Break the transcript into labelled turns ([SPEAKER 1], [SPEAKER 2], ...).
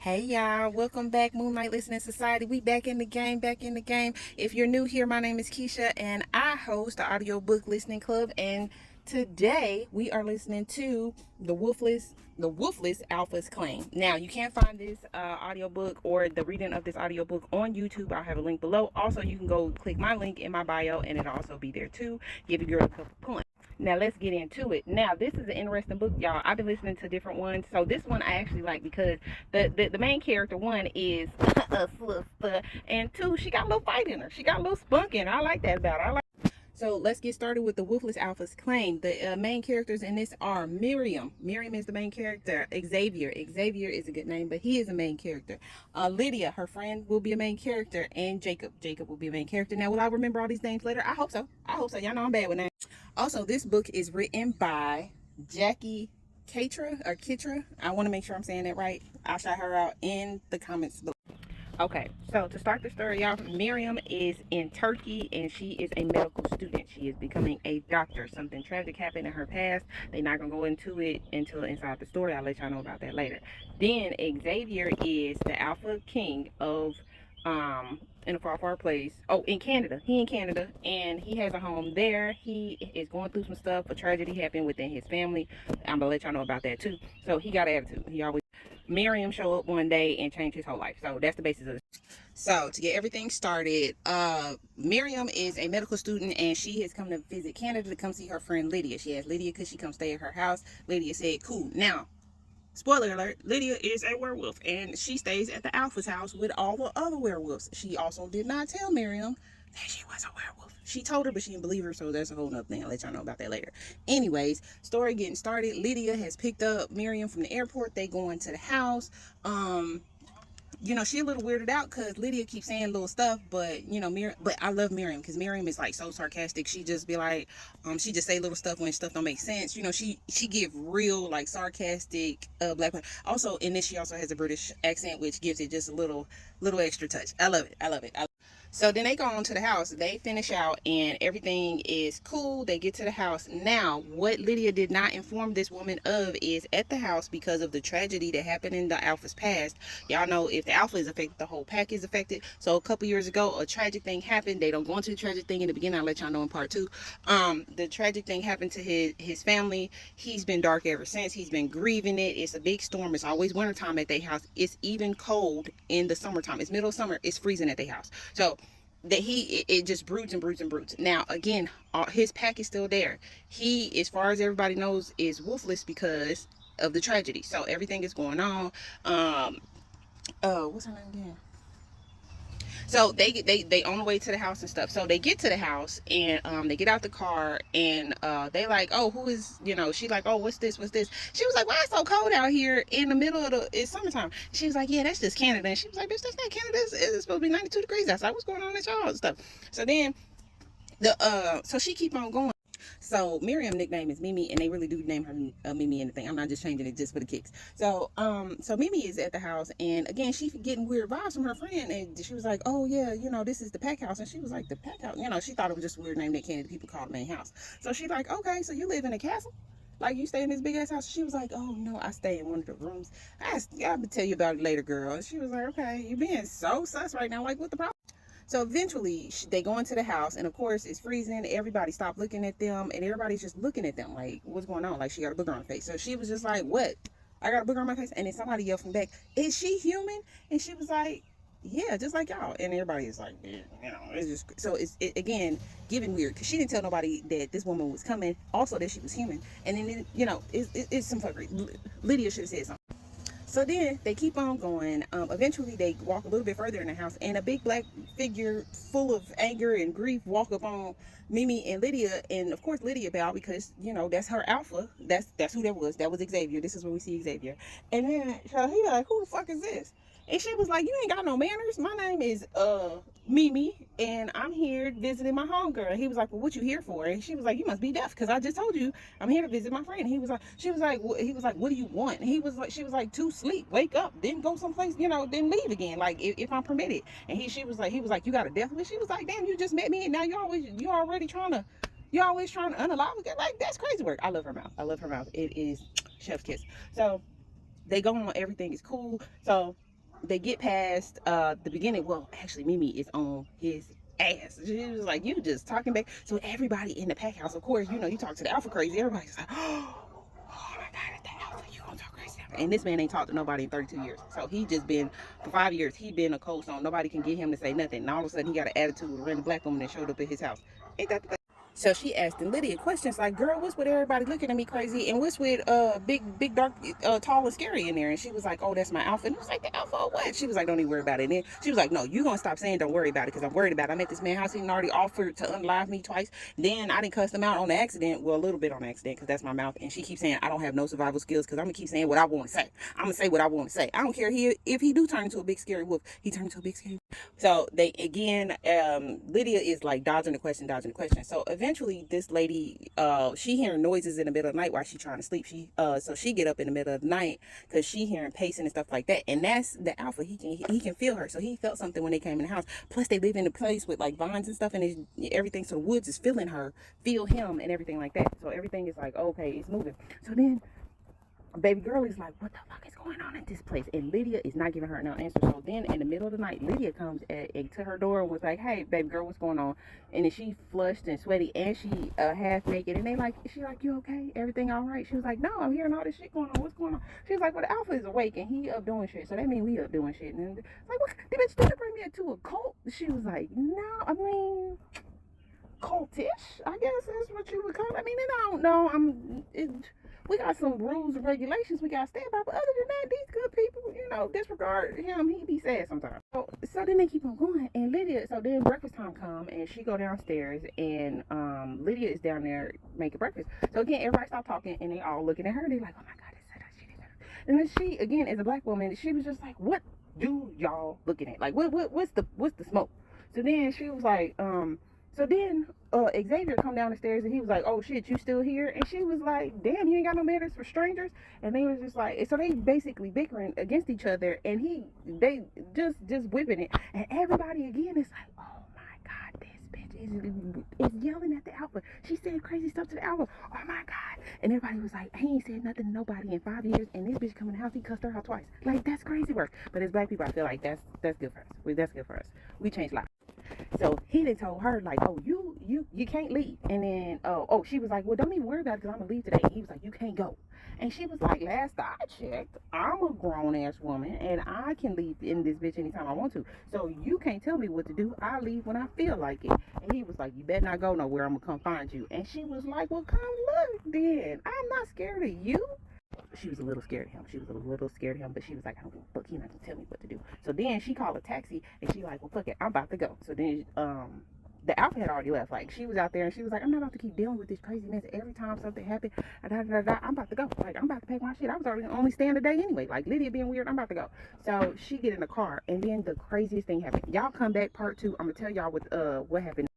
[SPEAKER 1] Hey y'all, welcome back, Moonlight Listening Society. We back in the game, back in the game. If you're new here, my name is Keisha and I host the audiobook listening club. And today we are listening to the Wolfless Alpha's Claim. Now you can't find this audiobook or the reading of this audiobook on YouTube. I'll have a link below. Also, you can go click my link in my bio and it'll also be there too. Give your girl a couple points. Now let's get into it. Now this is an interesting book, y'all. I've been listening to different ones. So this one I actually like because the main character, one, is a sister, and two, she got a little fight in her. She got a little spunk in her. I like that about her. So let's get started with the Wolfless Alpha's Claim. The main characters in this are Miriam. Miriam is the main character. Xavier is a good name, but he is a main character. Lydia, her friend, will be a main character, and Jacob will be a main character. Now, will I remember all these names later? I hope so. Y'all know I'm bad with names. Also, this book is written by Jackie Kitra. I want to make sure I'm saying that right. I'll shout her out in the comments below. Okay, so to start the story, y'all, Miriam is in Turkey and she is a medical student. She is becoming a doctor. Something tragic happened in her past. They're not going to go into it until inside the story. I'll let y'all know about that later. Then Xavier is the Alpha King of in a far place. Oh, in Canada. He in Canada and he has a home there. He is going through some stuff. A tragedy happened within his family. I'm gonna let y'all know about that too. So he got an attitude. He always Miriam show up one day and change his whole life. So that's the basis of it. So to get everything started, Miriam is a medical student and she has come to visit Canada to come see her friend Lydia. She has Lydia because she comes stay at her house. Lydia said, cool. Now, spoiler alert, Lydia is a werewolf and she stays at the Alpha's house with all the other werewolves. She also did not tell Miriam that she was a werewolf. She told her, but she didn't believe her, so that's a whole nother thing. I'll let y'all know about that later. Anyways, story getting started. Lydia has picked up Miriam from the airport. They going to the house. She a little weirded out because Lydia keeps saying little stuff, but but I love Miriam because Miriam is like so sarcastic. She just be like, she just say little stuff when stuff don't make sense. She give real like sarcastic black. Also in this, she also has a British accent, which gives it just a little extra touch. I love it. So then they go on to the house. They finish out and everything is cool. They get to the house. Now, what Lydia did not inform this woman of is at the house, because of the tragedy that happened in the Alpha's past. Y'all know if the Alpha is affected, the whole pack is affected. So a couple years ago, a tragic thing happened. They don't go into the tragic thing in the beginning. I'll let y'all know in part 2. The tragic thing happened to his family. He's been dark ever since. He's been grieving it. It's a big storm. It's always wintertime at their house. It's even cold in the summertime. It's middle of summer. It's freezing at their house. So that it just broods and broods and broods. Now again, his pack is still there. He, as far as everybody knows, is wolfless because of the tragedy. So everything is going on. What's her name again? So they on the way to the house and stuff. So they get to the house and they get out the car and they like, oh, who is, she like, oh, what's this? She was like, why it's so cold out here in the middle of it's summertime. She was like, yeah, that's just Canada. And she was like, bitch, that's not Canada. It's supposed to be 92 degrees outside. What's going on at y'all and stuff? So then so she keep on going. So Miriam nickname is Mimi, and they really do name her Mimi and the thing. I'm not just changing it just for the kicks. So Mimi is at the house, and again, she getting weird vibes from her friend, and she was like, "Oh yeah, this is the pack house," and she was like, "The pack house?" She thought it was just a weird name that Canada people call the main house. So she's like, "Okay, so you live in a castle? Like you stay in this big ass house?" She was like, "Oh no, I stay in one of the rooms. I'll tell you about it later, girl." And she was like, "Okay, you being so sus right now. Like, what the problem?" So eventually they go into the house and of course it's freezing. Everybody stopped looking at them and everybody's just looking at them like, what's going on? Like, she got a booger on her face. So she was just like, what? I got a booger on my face? And then somebody yelled from back, is she human? And she was like, yeah, just like y'all. And everybody is like, yeah, it's just, so again, giving weird because she didn't tell nobody that this woman was coming, also that she was human. And then, it's some fuckery. Lydia should have said something. So then they keep on going. Eventually they walk a little bit further in the house and a big black figure full of anger and grief walk up on Mimi and Lydia. And of course Lydia bow because, that's her alpha. That's who that was. That was Xavier. This is where we see Xavier. And then so he like, who the fuck is this? And she was like, you ain't got no manners. My name is Mimi, and I'm here visiting my homegirl. He was like, well, what you here for? And she was like, you must be deaf, because I just told you I'm here to visit my friend. He was like, he was like, what do you want? And she was like, to sleep, wake up, then go someplace, then leave again, like if I'm permitted. And he was like, you got a death wish? She was like, damn, you just met me, and now you're always trying to unalive again. Like, that's crazy work. I love her mouth. It is chef kiss. So they go on, everything is cool. So they get past the beginning. Well, actually, Mimi is on his ass. She was like, you just talking back. So everybody in the pack house, of course, you know, you talk to the alpha crazy. Everybody's like, oh my God, it's the alpha. You gonna talk crazy? And this man ain't talked to nobody in 32 years. So he just been, for 5 years, he been a cold stone. Nobody can get him to say nothing. And all of a sudden, he got an attitude with a random black woman that showed up at his house. Ain't that the thing? So she asked Lydia questions like, girl, what's with everybody looking at me crazy? And what's with big, dark, tall and scary in there? And she was like, oh, that's my alpha. And it was like, the alpha or what? She was like, don't even worry about it. And then she was like, no, you gonna stop saying don't worry about it, because I'm worried about it. I'm at this man's house. He already offered to unlive me twice. Then I didn't cuss him out on the accident. Well, a little bit on accident, because that's my mouth. And she keeps saying I don't have no survival skills, because I'm gonna keep saying what I want to say. I'm gonna say what I want to say. I don't care if he do turn into a big scary wolf. He turned into a big scary wolf. So they again, Lydia is like dodging the question, dodging the question. So eventually this lady, she hearing noises in the middle of the night while she's trying to sleep. So she get up in the middle of the night because she hearing pacing and stuff like that. And that's the alpha. He can feel her. So he felt something when they came in the house. Plus they live in a place with like vines and stuff, and everything. So the woods is feeling her, feel him, and everything like that. So everything is like, okay, it's moving. So then baby girl is like, what the fuck is going on at this place? And Lydia is not giving her no answer. So then in the middle of the night, Lydia comes to her door and was like, hey, baby girl, what's going on? And then she flushed and sweaty, and she half naked. And she like, you okay? Everything all right? She was like, no, I'm hearing all this shit going on. What's going on? She was like, well, the alpha is awake and he up doing shit. So that means we up doing shit. And it's like, what? The bitch trying to bring me into a cult? She was like, no, I mean, cultish, I guess that's what you would call it. I mean, and I don't know. We got some rules and regulations we got to stay by, but other than that, these good people, you know, disregard him. He be sad sometimes. So then they keep on going, and Lydia. So then breakfast time come, and she go downstairs, and Lydia is down there making breakfast. So again, everybody stop talking, and they all looking at her. They like, oh my God, it's that she did that. And then she again, as a black woman, she was just like, what do y'all looking at? Like, what's the smoke? So then she was like, so then Xavier come down the stairs and he was like, oh shit, you still here? And she was like, damn, you ain't got no manners for strangers? And they was just like, so they basically bickering against each other, and they just whipping it. And everybody again is like, oh my God, this bitch is yelling at the alpha. She said crazy stuff to the alpha. Oh my God. And everybody was like, he ain't said nothing to nobody in 5 years, and this bitch come in the house, he cussed her out twice. Like, that's crazy work. But as black people, I feel like that's good for us. That's good for us. We change lives. So he then told her like, oh, you can't leave. And then she was like, well, don't even worry about it, because I'm gonna leave today. And he was like, you can't go. And she was like, last I checked, I'm a grown ass woman and I can leave in this bitch anytime I want to. So you can't tell me what to do. I leave when I feel like it. And he was like, you better not go nowhere. I'm gonna come find you. And she was like, well, come look then. I'm not scared of you. She was a little scared of him. But she was like, I don't give a fuck. He's not gonna tell me what to do. So then she called a taxi, and she like, well, fuck it, I'm about to go. So then the alpha had already left. Like, she was out there, and she was like, I'm not about to keep dealing with this crazy mess every time something happened. I'm about to go. Like, I'm about to pack my shit. I was already only staying a day anyway. Like, Lydia being weird, I'm about to go. So she get in the car, and then the craziest thing happened. Y'all come back part 2. I'm gonna tell y'all what happened.